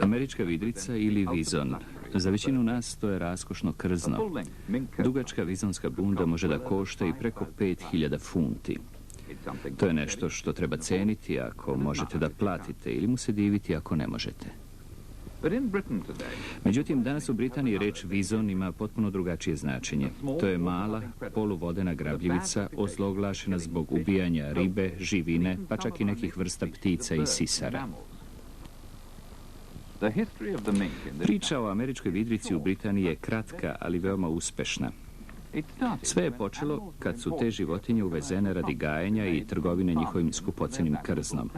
Američka vidrica ili vizon. Za većinu nas to je raskošno krzno. Dugačka vizonska bunda može da košta i preko 5000 funti. To je nešto što treba ceniti ako možete da platite ili mu se diviti ako ne možete. Međutim, danas u Britaniji reč vizon ima potpuno drugačije značenje. To je mala, poluvodena grabljivica, ozloglašena zbog ubijanja ribe, živine, pa čak i nekih vrsta ptica i sisara. Priča o američkoj vidrici u Britaniji je kratka, ali veoma uspešna. Sve je počelo kad su te životinje uvezene radi gajenja i trgovine njihovim skupocenim krznom.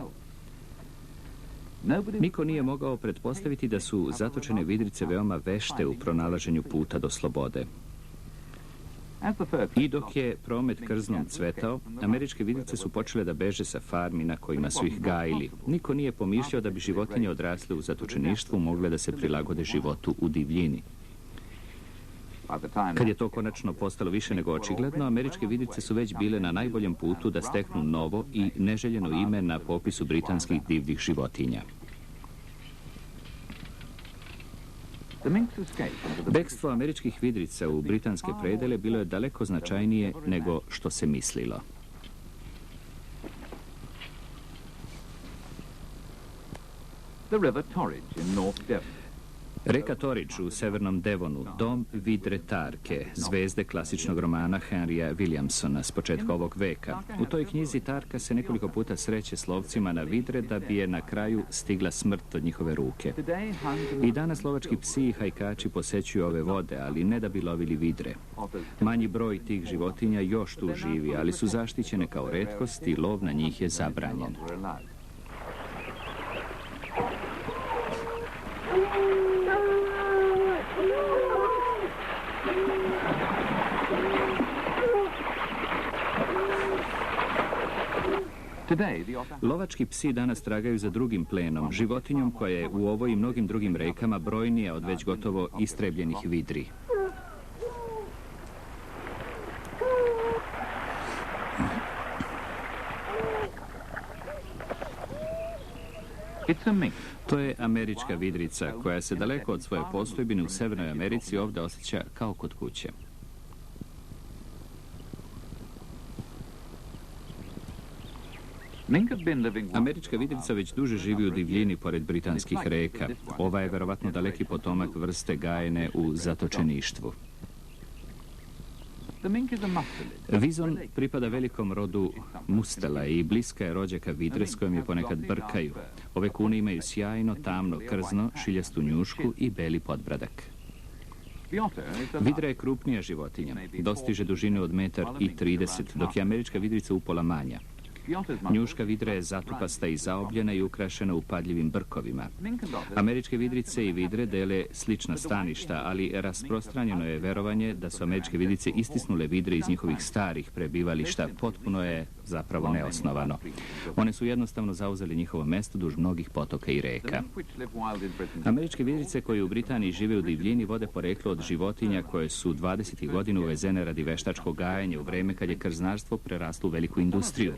Niko nije mogao pretpostaviti da su zatočene vidrice veoma vešte u pronalaženju puta do slobode. I dok je promet krznom cvetao, američke vidrice su počele da beže sa farmi na kojima su ih gajili. Niko nije pomišljao da bi životinje odrasle u zatočeništvu mogle da se prilagode životu u divljini. Kad je to konačno postalo više nego očigledno, američke vidrice su već bile na najboljem putu da steknu novo i neželjeno ime na popisu britanskih divljih životinja. Bekstvo američkih vidrica u britanske predele bilo je daleko značajnije nego što se mislilo. Reka Torridge u severnom Devonu, dom vidre Tarke, zvezde klasičnog romana Henrya Williamsona s početka ovog veka. U toj knjizi Tarka se nekoliko puta sreće s lovcima na vidre da bi je na kraju stigla smrt od njihove ruke. I danas lovački psi i hajkači posećuju ove vode, ali ne da bi lovili vidre. Manji broj tih životinja još tu živi, ali su zaštićene kao retkost i lov na njih je zabranjen. Lovački psi danas tragaju za drugim plenom, životinjom koja je u ovoj i mnogim drugim rekama brojnija od već gotovo istrebljenih vidri. To je američka vidrica koja se daleko od svoje postojbine u Severnoj Americi ovdje osjeća kao kod kuće. Američka vidrica već duže živi u divljini pored britanskih reka. Ova je verovatno daleki potomak vrste gajene u zatočeništvu. Vizon pripada velikom rodu mustela i bliska je rođaka vidre s kojom je ponekad brkaju. Ove kune imaju sjajno, tamno krzno, šiljastu njušku i beli podbradak. Vidra je krupnija životinja, dostiže dužine od 1,30 m, dok je američka vidrica upola manja. Njuška vidra je zatupasta i zaobljena i ukrašena upadljivim brkovima. Američke vidrice i vidre dele slična staništa, ali rasprostranjeno je verovanje da su američke vidrice istisnule vidre iz njihovih starih prebivališta. Potpuno je zapravo neosnovano. One su jednostavno zauzeli njihovo mesto duž mnogih potoka i reka. Američke vidrice koje u Britaniji žive u divljini vode poreklo od životinja koje su 20. godina uvezene radi veštačkog gajanja u vreme kad je krznarstvo preraslo u veliku industriju.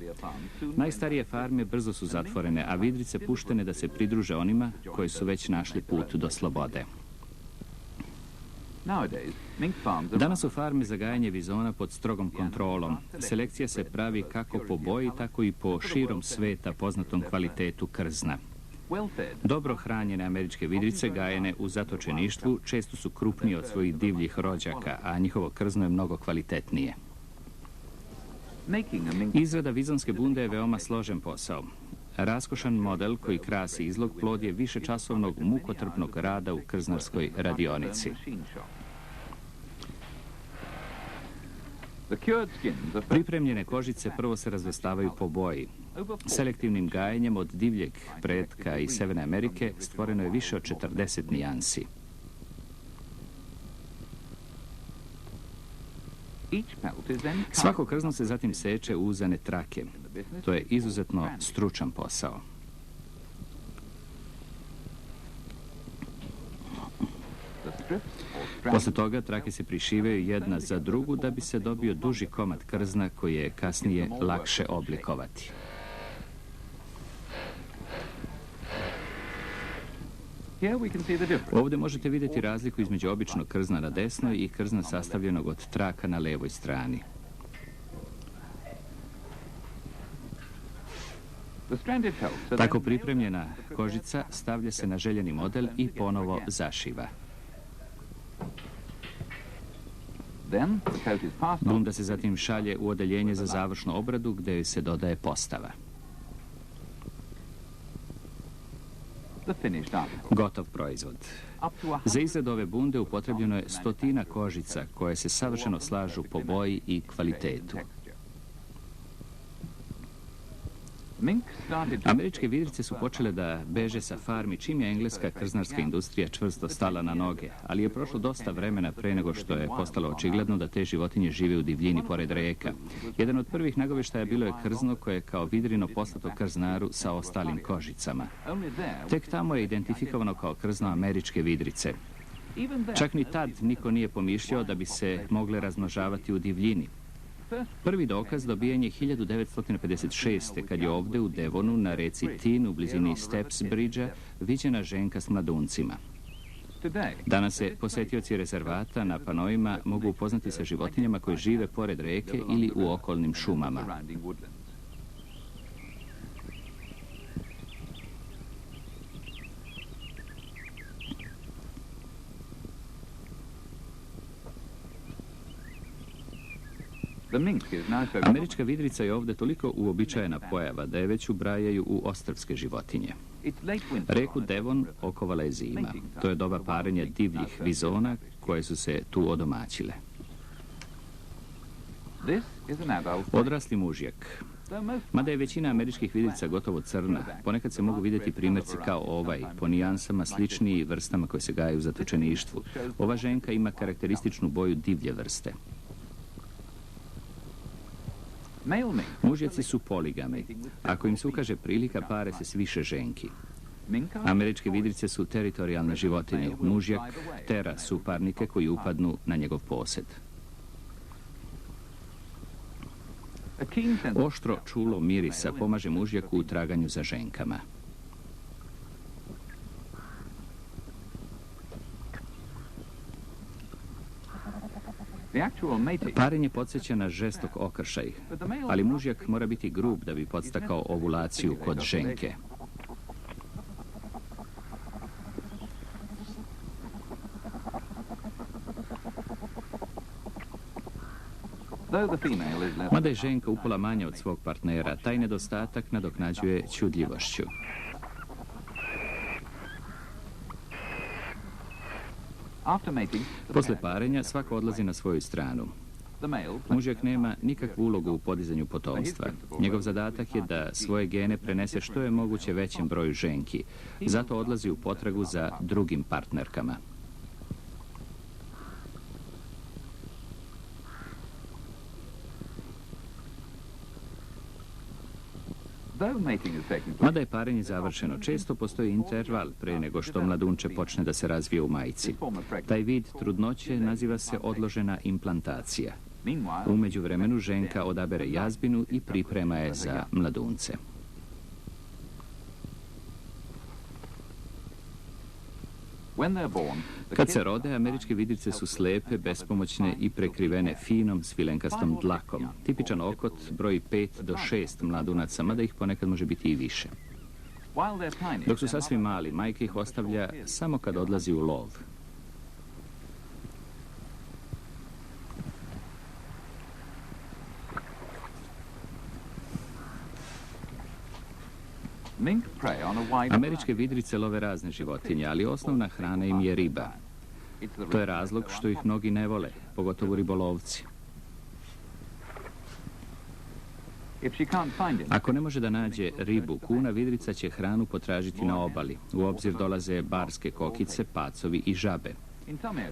Najstarije farme brzo su zatvorene, a vidrice puštene da se pridruže onima koji su već našli put do slobode. Danas su farme za gajanje vizona pod strogom kontrolom. Selekcija se pravi kako po boji, tako i po širom sveta poznatom kvalitetu krzna. Dobro hranjene američke vidrice gajene u zatočeništvu često su krupnije od svojih divljih rođaka, a njihovo krzno je mnogo kvalitetnije. Izrada vizonske bunde je veoma složen posao. Raskošan model koji krasi izlog plod je višečasovnog mukotrpnog rada u krznarskoj radionici. Pripremljene kožice prvo se razvrstavaju po boji. Selektivnim gajenjem od divljeg pretka iz Severne Amerike stvoreno je više od 40 nijansi. Svako krzno se zatim seče u uzane trake. To je izuzetno stručan posao. Posle toga trake se prišivaju jedna za drugu da bi se dobio duži komad krzna koji je kasnije lakše oblikovati. Ovdje možete vidjeti razliku između običnog krzna na desnoj i krzna sastavljenog od traka na levoj strani. Tako pripremljena kožica stavlja se na željeni model i ponovo zašiva. Bunda se zatim šalje u odeljenje za završnu obradu gdje joj se dodaje postava. Gotov proizvod. Za izradu ove bunde upotrebljeno je 100 kožica koje se savršeno slažu po boji i kvalitetu. Američke vidrice su počele da beže sa farmi čim je engleska krznarska industrija čvrsto stala na noge, ali je prošlo dosta vremena pre nego što je postalo očigledno da te životinje žive u divljini pored rijeka. Jedan od prvih nagovještaja bilo je krzno koje je kao vidrino poslato krznaru sa ostalim kožicama. Tek tamo je identifikovano kao krzno američke vidrice. Čak ni tad niko nije pomišljao da bi se mogle razmnožavati u divljini. Prvi dokaz dobijen je 1956. kad je ovdje u Devonu na reci Tin u blizini Steps Bridgea viđena ženka s mladuncima. Danas se posjetioci rezervata na panoima mogu upoznati sa životinjama koje žive pored reke ili u okolnim šumama. Američka vidrica je ovdje toliko uobičajena pojava da je već ubrajaju u ostrvske životinje. Reku Devon okovala je zima. To je doba parenja divljih vizona koje su se tu odomaćile. Odrasli mužjak. Mada je većina američkih vidrica gotovo crna, ponekad se mogu vidjeti primjerci kao ovaj, po nijansama sličniji vrstama koje se gajaju u zatočeništvu. Ova ženka ima karakterističnu boju divlje vrste. Mužjaci su poligami. Ako im se ukaže prilika, pare se s više ženki. Američke vidrice su teritorijalne životinje. Mužjak tera suparnike koji upadnu na njegov posjed. Oštro čulo mirisa pomaže mužjaku u traganju za ženkama. Parenje podsjeća na žestok okršaj, ali mužjak mora biti grub da bi podstakao ovulaciju kod ženke. Mada je ženka upola manja od svog partnera, taj nedostatak nadoknađuje čudljivošću. Posle parenja svako odlazi na svoju stranu. Mužjak nema nikakvu ulogu u podizanju potomstva. Njegov zadatak je da svoje gene prenese što je moguće većem broju ženki. Zato odlazi u potragu za drugim partnerkama. Mada je parenje završeno, često postoji interval pre nego što mladunče počne da se razvije u majci. Taj vid trudnoće naziva se odložena implantacija. U međuvremenu ženka odabere jazbinu i priprema je za mladunce. Kad se rode, američke vidrice su slepe, bespomoćne i prekrivene finom svilenkastom dlakom. Tipičan okot broji 5 do 6 mladunaca, mada ih ponekad može biti i više. Dok su sasvim mali, majka ih ostavlja samo kad odlazi u lov. Američke vidrice love razne životinje, ali osnovna hrana im je riba. To je razlog što ih mnogi ne vole, pogotovo ribolovci. Ako ne može da nađe ribu, kuna vidrica će hranu potražiti na obali. U obzir dolaze barske kokice, pacovi i žabe.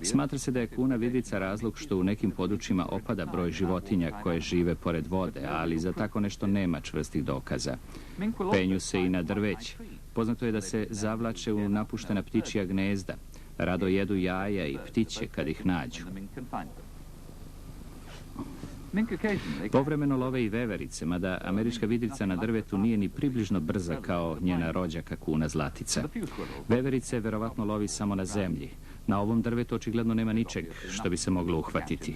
Smatra se da je kuna vidrica razlog što u nekim područjima opada broj životinja koje žive pored vode, ali za tako nešto nema čvrstih dokaza. Penju se i na drveć. Poznato je da se zavlače u napuštena ptičja gnezda. Rado jedu jaja i ptiće kad ih nađu. Povremeno love i veverice, mada američka vidrica na drvetu nije ni približno brza kao njena rođaka kuna zlatica. Veverice verovatno lovi samo na zemlji. Na ovom drvetu očigledno nema ničeg što bi se moglo uhvatiti.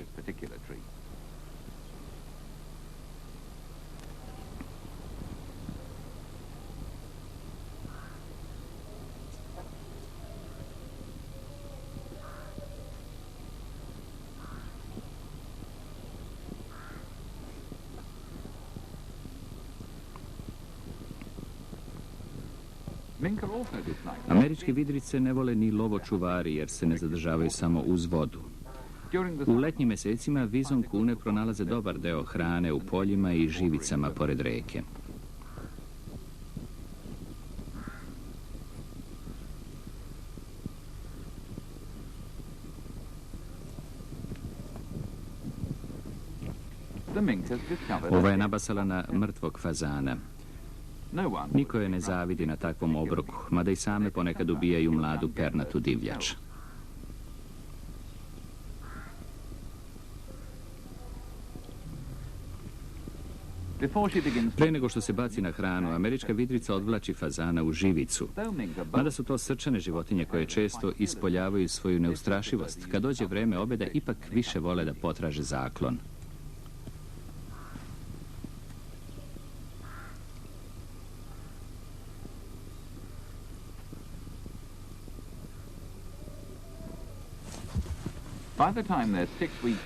Američke vidrice ne vole ni lovočuvari jer se ne zadržavaju samo uz vodu. U letnjim mesecima vizon kune pronalaze dobar deo hrane u poljima i živicama pored reke. Ova je nabasala na mrtvog fazana. Niko je ne zavidi na takvom obroku, mada i same ponekad ubijaju mladu pernatu divljač. Pre nego što se baci na hranu, američka vidrica odvlači fazana u živicu. Mada su to srčane životinje koje često ispoljavaju svoju neustrašivost, kad dođe vreme objeda ipak više vole da potraže zaklon.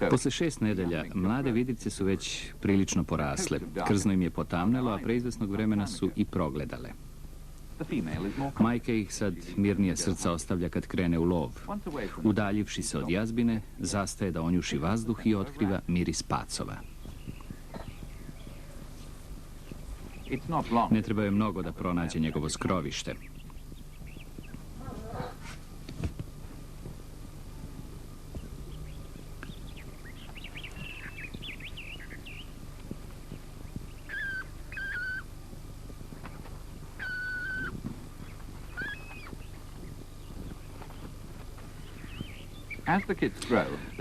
Posle 6 nedelja, mlade vidrice su već prilično porasle. Krzno im je potamnelo, a pre izvesnog vremena su i progledale. Majka ih sad mirnije srca ostavlja kad krene u lov. Udaljivši se od jazbine, zastaje da onjuši vazduh i otkriva miris pacova. Ne treba je mnogo da pronađe njegovo skrovište.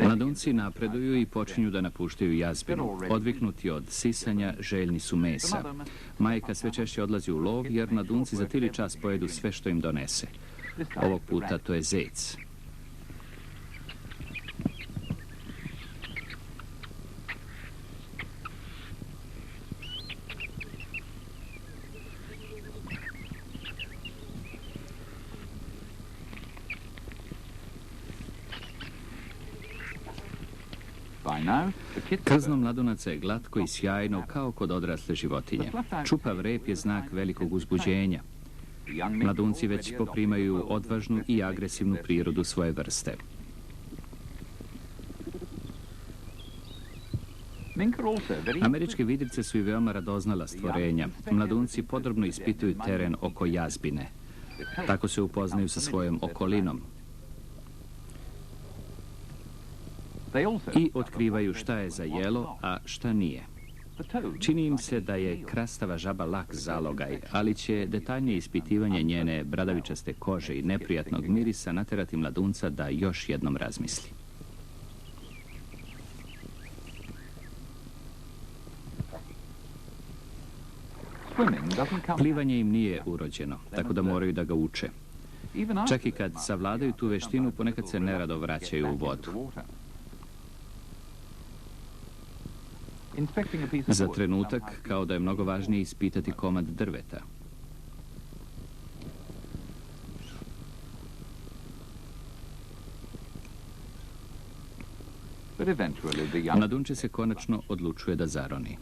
Mladunci napreduju i počinju da napuštaju jazbinu. Odviknuti od sisanja, željni su mesa. Majka sve češće odlazi u lov jer mladunci za tili čas pojedu sve što im donese. Ovog puta to je zec. Krzno mladunaca je glatko i sjajno kao kod odrasle životinje. Čupav rep je znak velikog uzbuđenja. Mladunci već poprimaju odvažnu i agresivnu prirodu svoje vrste. Američke vidrice su i veoma radoznala stvorenja. Mladunci podrobno ispituju teren oko jazbine. Tako se upoznaju sa svojom okolinom. I otkrivaju šta je za jelo, a šta nije. Čini im se da je krastava žaba lak zalogaj, ali će detaljnije ispitivanje njene bradavičaste kože i neprijatnog mirisa naterati mladunca da još jednom razmisli. Plivanje im nije urođeno, tako da moraju da ga uče. Čak i kad savladaju tu veštinu, ponekad se nerado vraćaju u vodu. Za trenutak, kao da je mnogo važnije ispitati komad drveta. Mladunče se konačno odlučuje da zaroni.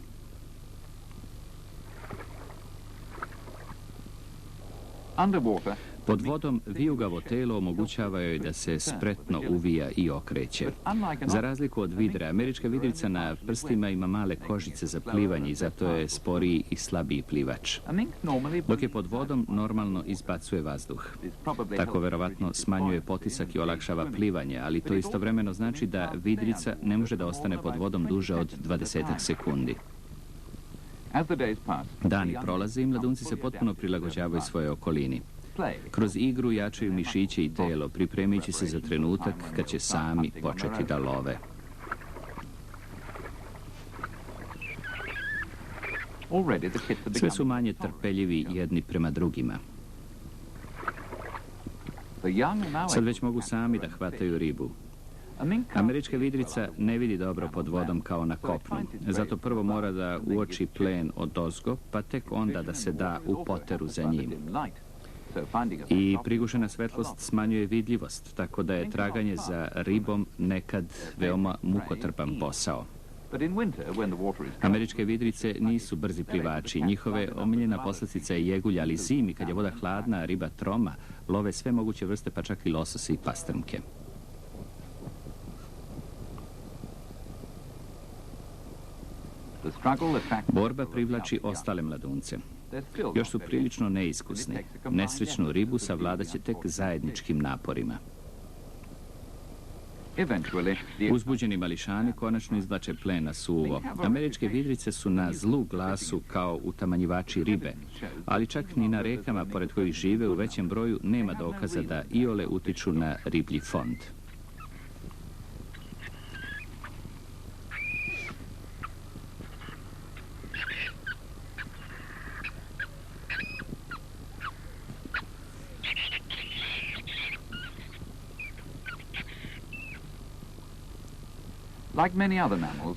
Pod vodom vijugavo telo omogućava joj da se spretno uvija i okreće. Za razliku od vidre, američka vidrica na prstima ima male kožice za plivanje i zato je sporiji i slabiji plivač. Dok je pod vodom, normalno izbacuje vazduh. Tako verovatno smanjuje potisak i olakšava plivanje, ali to istovremeno znači da vidrica ne može da ostane pod vodom duže od 20 sekundi. Dani prolaze i mladunci se potpuno prilagođavaju svoje okolini. Kroz igru jačaju mišiće i telo, pripremići se za trenutak kad će sami početi da love. Sve su manje trpeljivi jedni prema drugima. Sad već mogu sami da hvataju ribu. Američka vidrica ne vidi dobro pod vodom kao na kopnu, zato prvo mora da uoči plen odozgo, pa tek onda da se da u poteru za njim. I prigušena svetlost smanjuje vidljivost, tako da je traganje za ribom nekad veoma mukotrpan posao. Američke vidrice nisu brzi plivači. Njihove omiljena poslastica je jegulja, ali zimi, kad je voda hladna, a riba troma, love sve moguće vrste, pa čak i losose i pastrnke. Borba privlači ostale mladunce. Još su prilično neiskusni. Nesrećnu ribu savladat će tek zajedničkim naporima. Uzbuđeni mališani konačno izvlače plen na suvo. Američke vidrice su na zlu glasu kao utamanjivači ribe, ali čak ni na rekama pored kojih žive u većem broju nema dokaza da iole utiču na riblji fond.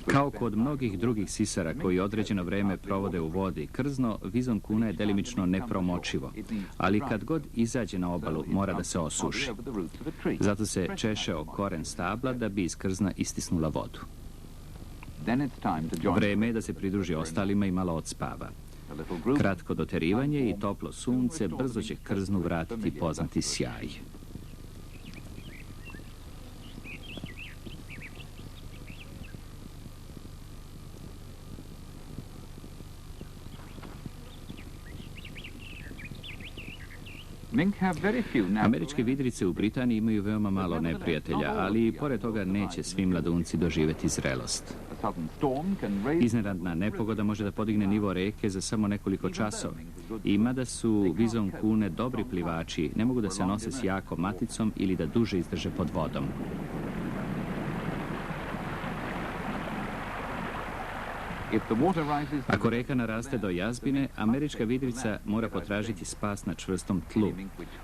Kao kod mnogih drugih sisara koji određeno vreme provode u vodi, krzno vizon kuna je delimično nepromočivo, ali kad god izađe na obalu mora da se osuši. Zato se češe o koren stabla da bi iz krzna istisnula vodu. Vreme je da se pridruži ostalima i malo odspava. Kratko doterivanje i toplo sunce brzo će krznu vratiti poznati sjaj. Američke vidrice u Britaniji imaju veoma malo neprijatelja, ali i pored toga neće svi mladunci doživjeti zrelost. Iznenadna nepogoda može da podigne nivo reke za samo nekoliko časova. I mada su vizon kune dobri plivači, ne mogu da se nose s jakom maticom ili da duže izdrže pod vodom. Ako reka naraste do jazbine, američka vidrica mora potražiti spas na čvrstom tlu.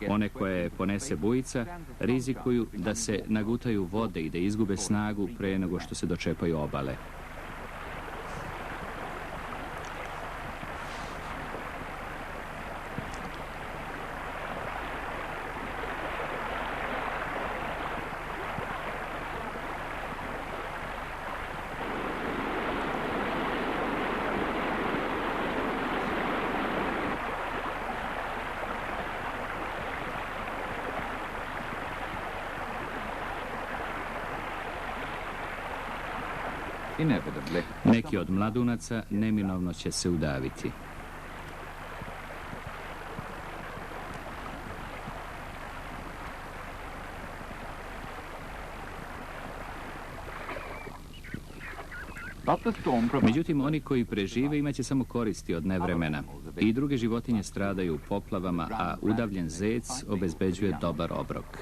One koje ponese bujica rizikuju da se nagutaju vode i da izgube snagu pre nego što se dočepaju obale. Neki od mladunaca neminovno će se udaviti. Međutim, oni koji prežive imaće samo koristi od nevremena. I druge životinje stradaju u poplavama, a udavljen zec obezbeđuje dobar obrok.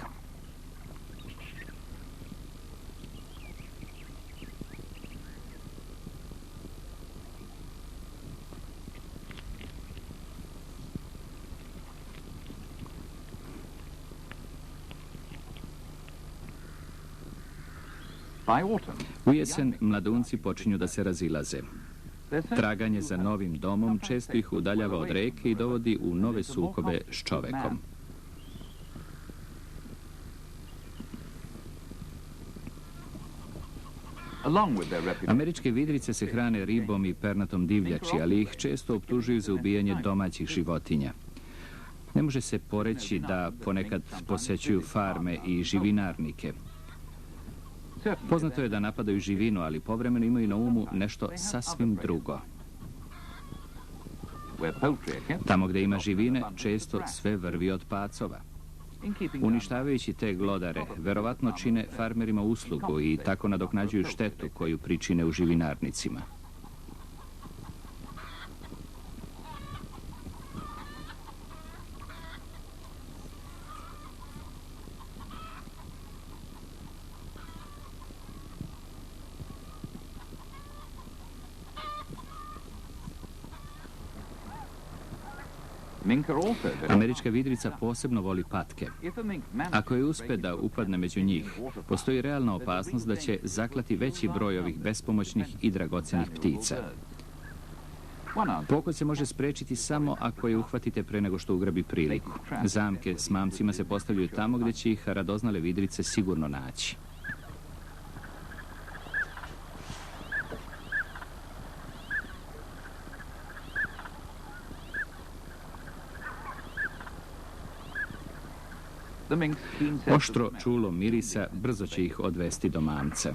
U jesen mladunci počinju da se razilaze. Traganje za novim domom često ih udaljava od reke i dovodi u nove sukobe s čovekom. Američke vidrice se hrane ribom i pernatom divljači, ali ih često optužuju za ubijanje domaćih životinja. Ne može se poreći da ponekad posećuju farme i živinarnike. Poznato je da napadaju živinu, ali povremeno imaju na umu nešto sasvim drugo. Tamo gde ima živine, često sve vrvi od pacova. Uništavajući te glodare, verovatno čine farmerima uslugu i tako nadoknađuju štetu koju pričine u živinarnicima. Američka vidrica posebno voli patke. Ako je uspe da upadne među njih, postoji realna opasnost da će zaklati veći broj ovih bespomoćnih i dragocenih ptica. Pokolj se može sprečiti samo ako je uhvatite pre nego što ugrabi priliku. Zamke s mamcima se postavljaju tamo gdje će ih radoznale vidrice sigurno naći. Oštro čulo mirisa brzo će ih odvesti do mamca.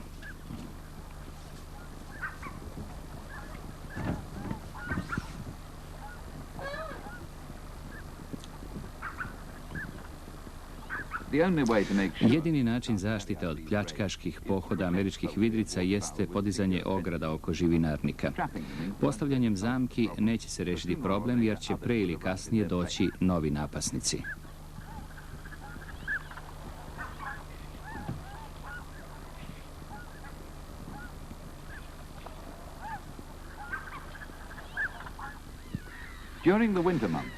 Jedini način zaštite od pljačkaških pohoda američkih vidrica jeste podizanje ograda oko živinarnika. Postavljanjem zamki neće se rešiti problem jer će pre ili kasnije doći novi napasnici.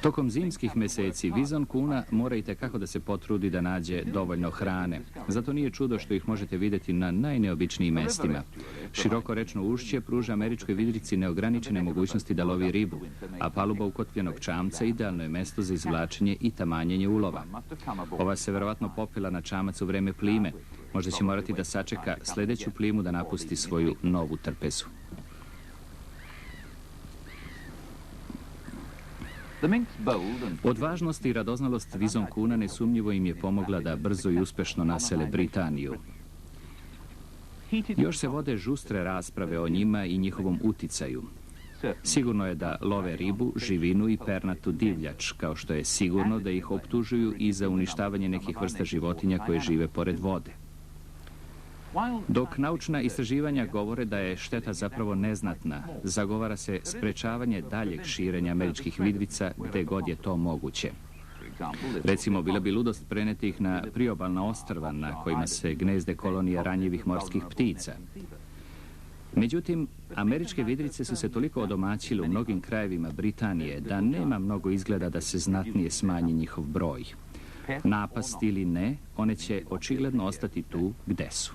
Tokom zimskih meseci vizon kuna mora itekako da se potrudi da nađe dovoljno hrane. Zato nije čudo što ih možete vidjeti na najneobičnijim mestima. Široko rečno ušće pruža američkoj vidrici neograničene mogućnosti da lovi ribu, a paluba ukotljenog čamca idealno je mesto za izvlačenje i tamanjenje ulova. Ova se verovatno popela na čamac u vreme plime. Možda će morati da sačeka sledeću plimu da napusti svoju novu trpezu. Odvažnost i radoznalost vizon kuna nesumnjivo im je pomogla da brzo i uspešno nasele Britaniju. Još se vode žustre rasprave o njima i njihovom uticaju. Sigurno je da love ribu, živinu i pernatu divljač, kao što je sigurno da ih optužuju i za uništavanje nekih vrsta životinja koje žive pored vode. Dok naučna istraživanja govore da je šteta zapravo neznatna, zagovara se sprečavanje daljeg širenja američkih vidrica gde god je to moguće. Recimo, bila bi ludost preneti ih na priobalna ostrva na kojima se gnezde kolonije ranjivih morskih ptica. Međutim, američke vidrice su se toliko odomaćile u mnogim krajevima Britanije da nema mnogo izgleda da se znatnije smanji njihov broj. Napast ili ne, one će očigledno ostati tu gde su.